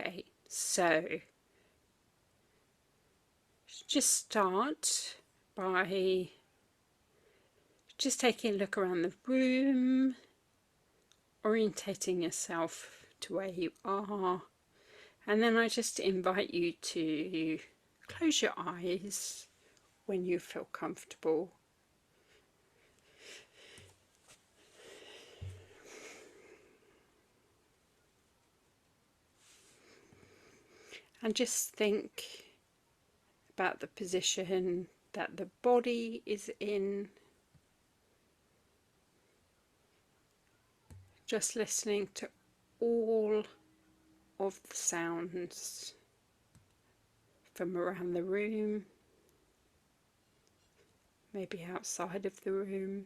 Okay, so just start by just taking a look around the room, orientating yourself to where you are, and then I just invite you to close your eyes when you feel comfortable. And just think about the position that the body is in. Just listening to all of the sounds from around the room, maybe outside of the room.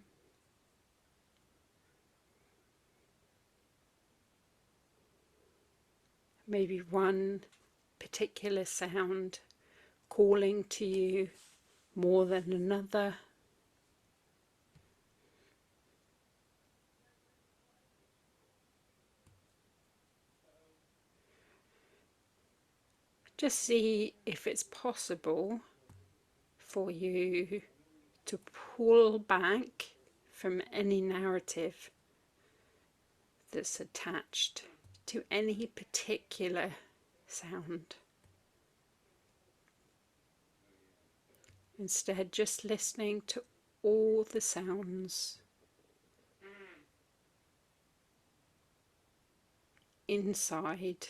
Maybe one particular sound calling to you more than another. Just see if it's possible for you to pull back from any narrative that's attached to any particular sound. Instead, just listening to all the sounds inside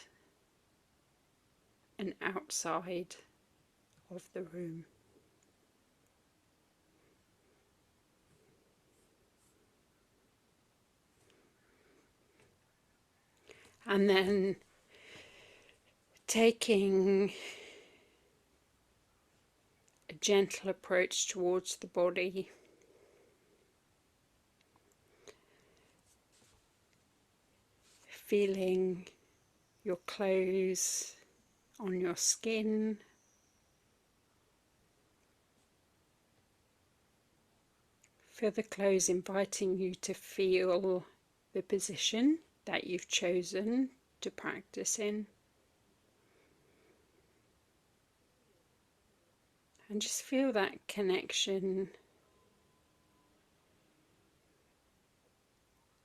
and outside of the room. And then taking a gentle approach towards the body, feeling your clothes on your skin, feel the clothes inviting you to feel the position that you've chosen to practice in. And just feel that connection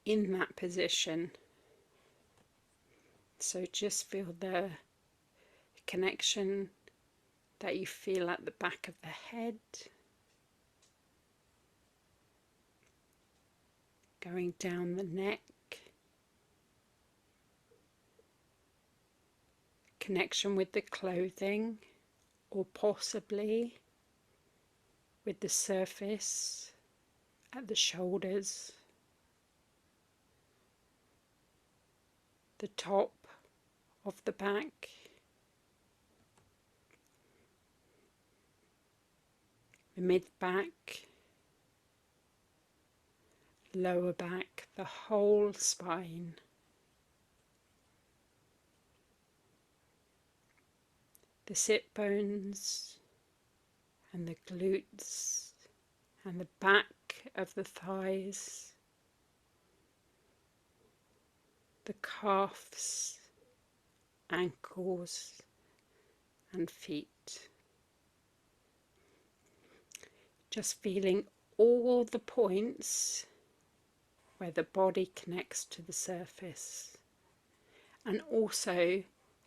in that position. So just feel the connection that you feel at the back of the head, going down the neck, connection with the clothing, or possibly with the surface at the shoulders, the top of the back, the mid-back, lower back, the whole spine. The sit bones and the glutes and the back of the thighs, the calves, ankles and feet. Just feeling all the points where the body connects to the surface, and also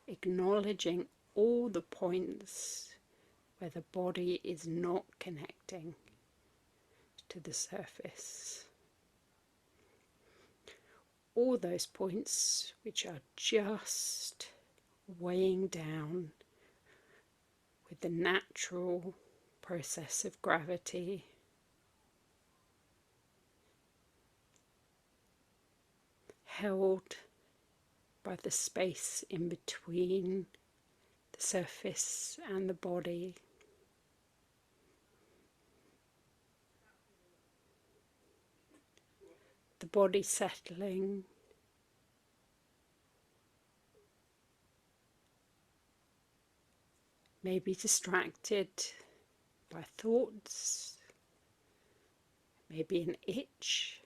acknowledging all the points where the body is not connecting to the surface. All those points which are just weighing down with the natural process of gravity, held by the space in between the surface and the body. The body settling, maybe distracted by thoughts, maybe an itch,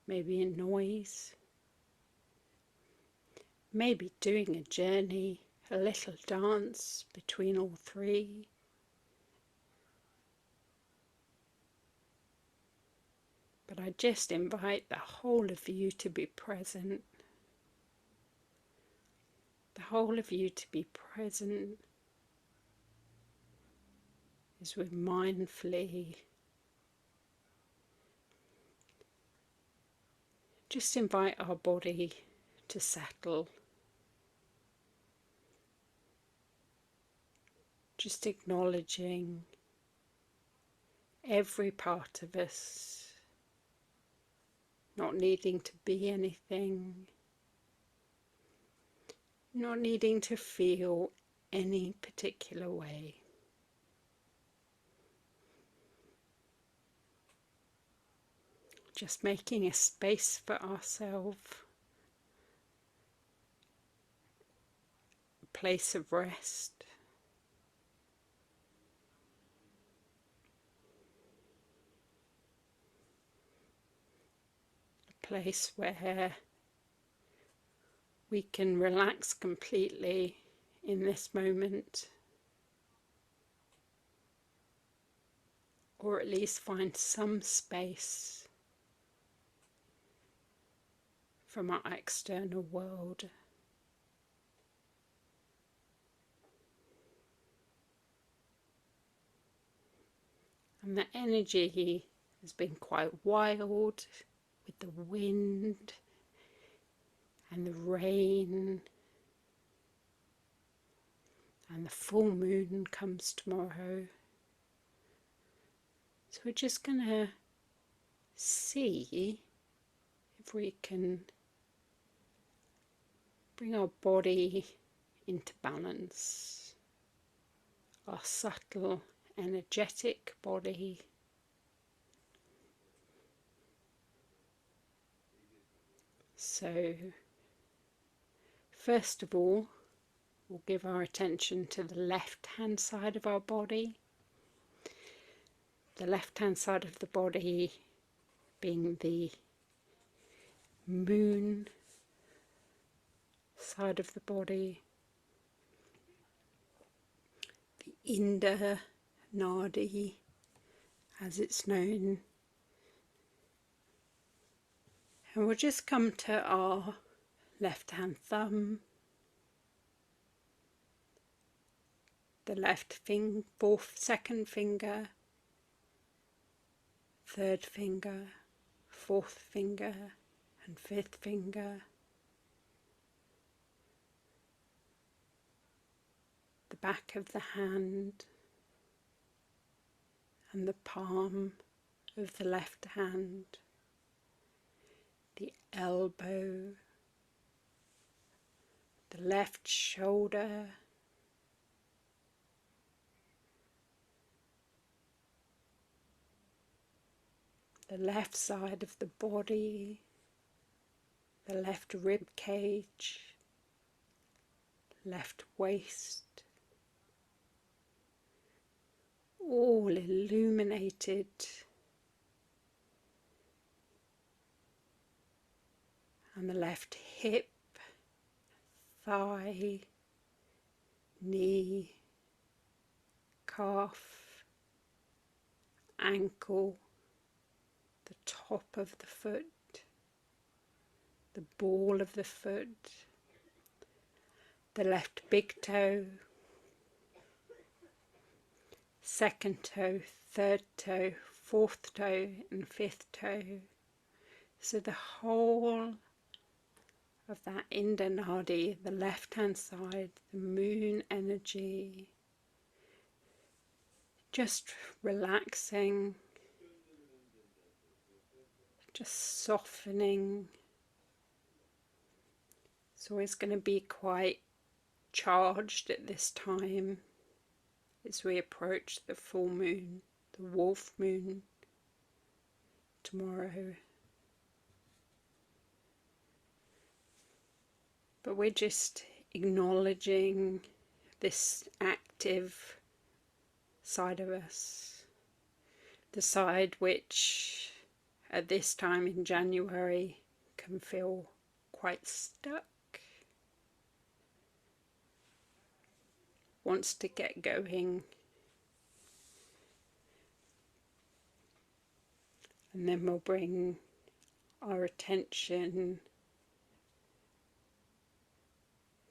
maybe a noise, maybe doing a journey, a little dance between all three. But I just invite the whole of you to be present, the whole of you to be present as we mindfully just invite our body to settle, just acknowledging every part of us, not needing to be anything, not needing to feel any particular way. Just making a space for ourselves, a place of rest, a place where we can relax completely in this moment, or at least find some space from our external world. And the energy has been quite wild with the wind and the rain, and the full moon comes tomorrow. So we're just going to see if we can bring our body into balance, our subtle, energetic body. So, first of all, we'll give our attention to the left-hand side of our body. The left-hand side of the body being the moon side of the body, the Ida nadi as it's known. And we'll just come to our left-hand thumb, the left second finger, third finger, fourth finger, and fifth finger. The back of the hand and the palm of the left hand, the elbow, the left shoulder, the left side of the body, the left rib cage, left waist, all illuminated, and the left hip, thigh, knee, calf, ankle, the top of the foot, the ball of the foot, the left big toe, second toe, third toe, fourth toe, and fifth toe. So the whole of that Ida nadi, the left hand side, the moon energy, just relaxing, just softening. It's always going to be quite charged at this time as we approach the full moon, the wolf moon tomorrow. But we're just acknowledging this active side of us, the side which at this time in January can feel quite stuck, wants to get going. And then we'll bring our attention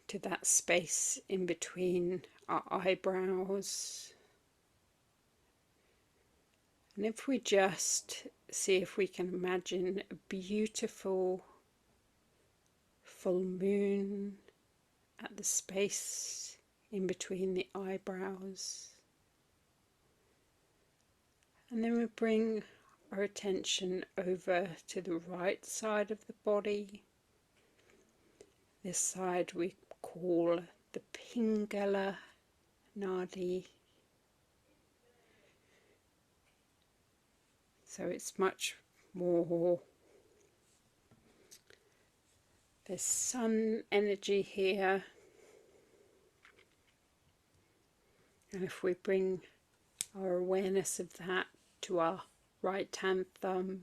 to that space in between our eyebrows. And if we just see if we can imagine a beautiful full moon at the space in between the eyebrows. And then we bring our attention over to the right side of the body. This side we call the Pingala nadi. So it's much more, there's sun energy here. And if we bring our awareness of that to our right hand thumb,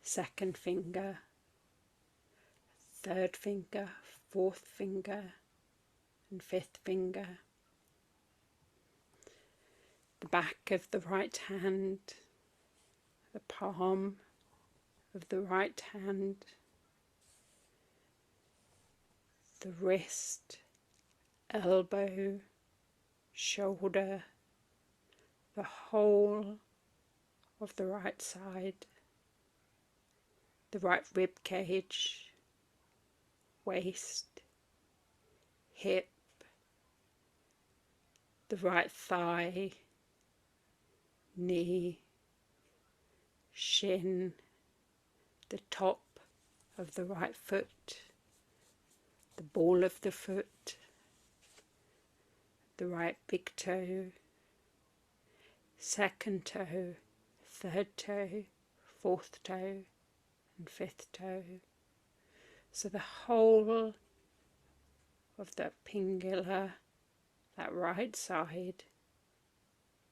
second finger, third finger, fourth finger, and fifth finger, the back of the right hand, the palm of the right hand, the wrist, elbow, shoulder, the whole of the right side, the right rib cage, waist, hip, the right thigh, knee, shin, the top of the right foot, the ball of the foot, the right big toe, second toe, third toe, fourth toe, and fifth toe. So the whole of that Pingala, that right side,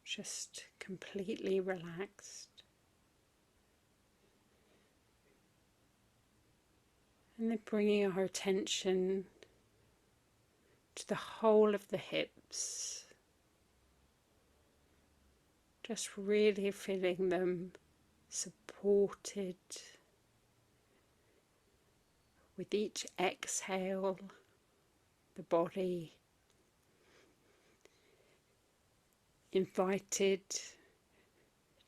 just completely relaxed. And then bringing our attention to the whole of the hips, just really feeling them supported. With each exhale, the body invited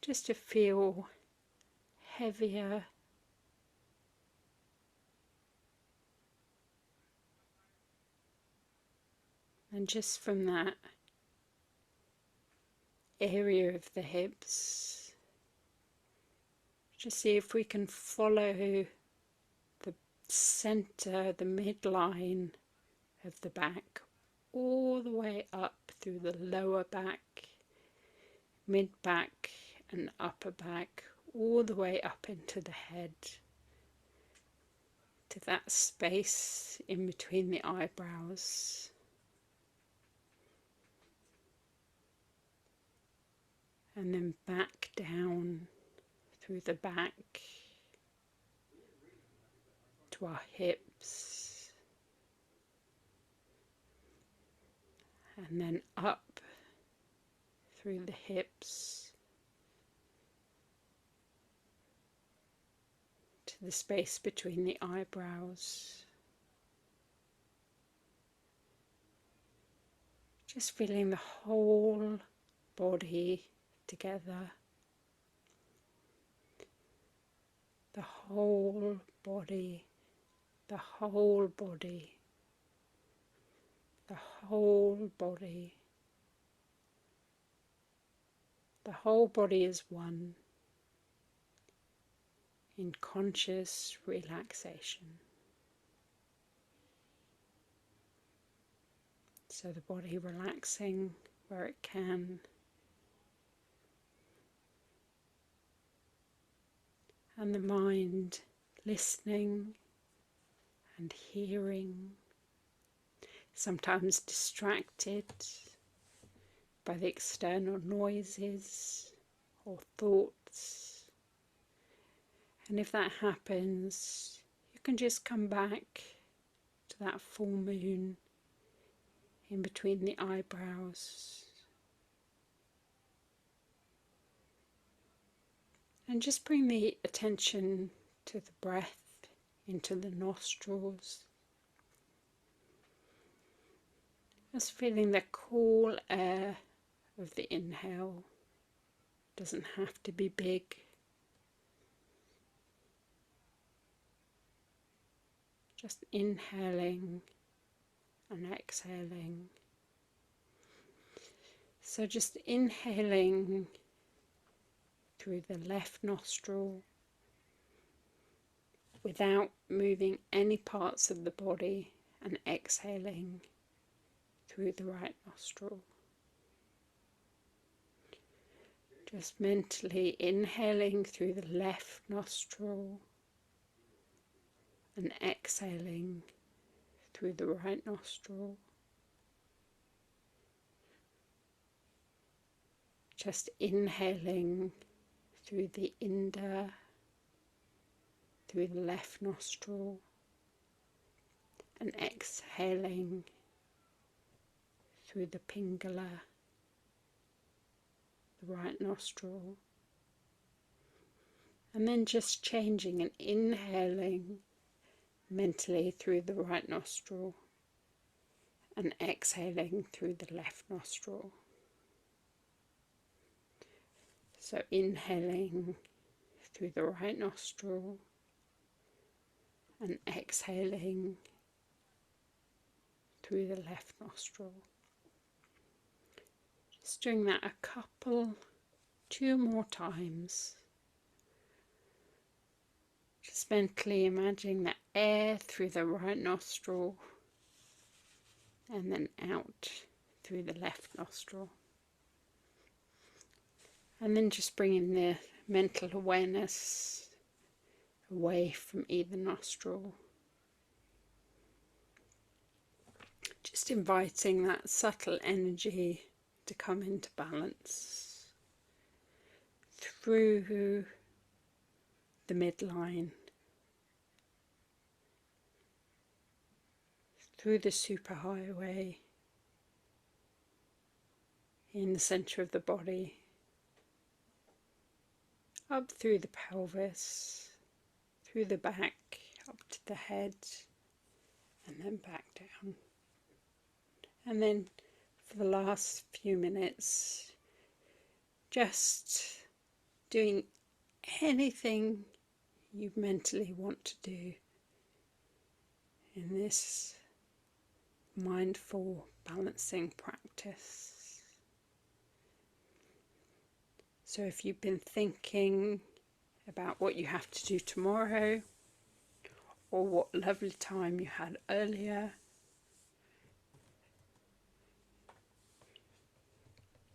just to feel heavier, and just from that area of the hips, just see if we can follow the center, the midline of the back, all the way up through the lower back, mid back and upper back, all the way up into the head, to that space in between the eyebrows. And then back down through the back to our hips, and then up through the hips to the space between the eyebrows. Just feeling the whole body together, the whole body, the whole body, the whole body. The whole body is one in conscious relaxation. So the body relaxing where it can, and the mind listening and hearing, sometimes distracted by the external noises or thoughts. And if that happens, you can just come back to that full moon in between the eyebrows. And just bring the attention to the breath into the nostrils. Just feeling the cool air of the inhale. Doesn't have to be big. Just inhaling and exhaling. So just inhaling through the left nostril without moving any parts of the body, and exhaling through the right nostril. Just mentally inhaling through the left nostril and exhaling through the right nostril. Just inhaling through the Ida, through the left nostril, and exhaling through the Pingala, the right nostril. And then just changing and inhaling mentally through the right nostril and exhaling through the left nostril. So inhaling through the right nostril and exhaling through the left nostril. Just doing that two more times. Just mentally imagining the air through the right nostril and then out through the left nostril. And then just bringing the mental awareness away from either nostril. Just inviting that subtle energy to come into balance through the midline, through the superhighway, in the center of the body, up through the pelvis, through the back, up to the head, and then back down. And then for the last few minutes, just doing anything you mentally want to do in this mindful balancing practice. So if you've been thinking about what you have to do tomorrow, or what lovely time you had earlier,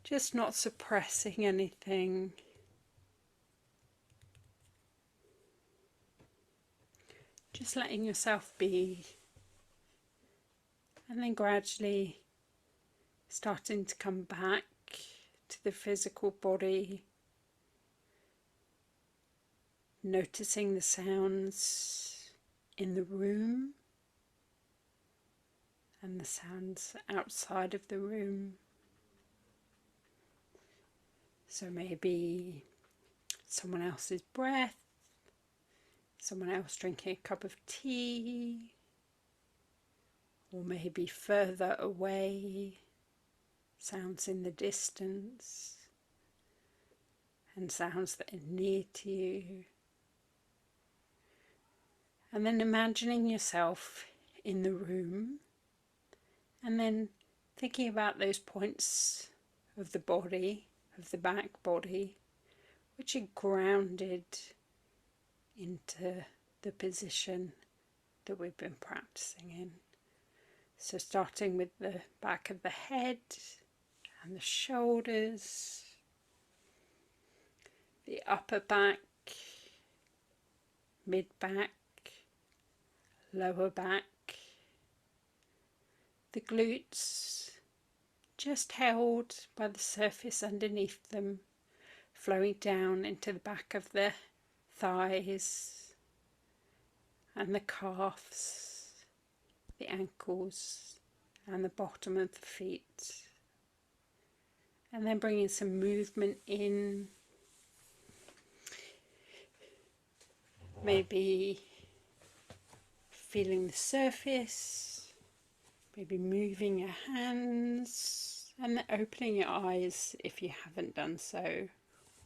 just not suppressing anything. Just letting yourself be, and then gradually starting to come back to the physical body, noticing the sounds in the room and the sounds outside of the room. So maybe someone else's breath, someone else drinking a cup of tea, or maybe further away, sounds in the distance, and sounds that are near to you. And then imagining yourself in the room, and then thinking about those points of the body, of the back body, which are grounded into the position that we've been practicing in. So starting with the back of the head and the shoulders, the upper back, mid back, lower back, the glutes just held by the surface underneath them, flowing down into the back of the thighs and the calves, the ankles and the bottom of the feet. And then bringing some movement in, maybe feeling the surface, maybe moving your hands, and then opening your eyes if you haven't done so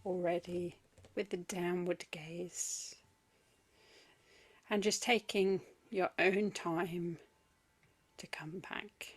already with the downward gaze. And just taking your own time to come back.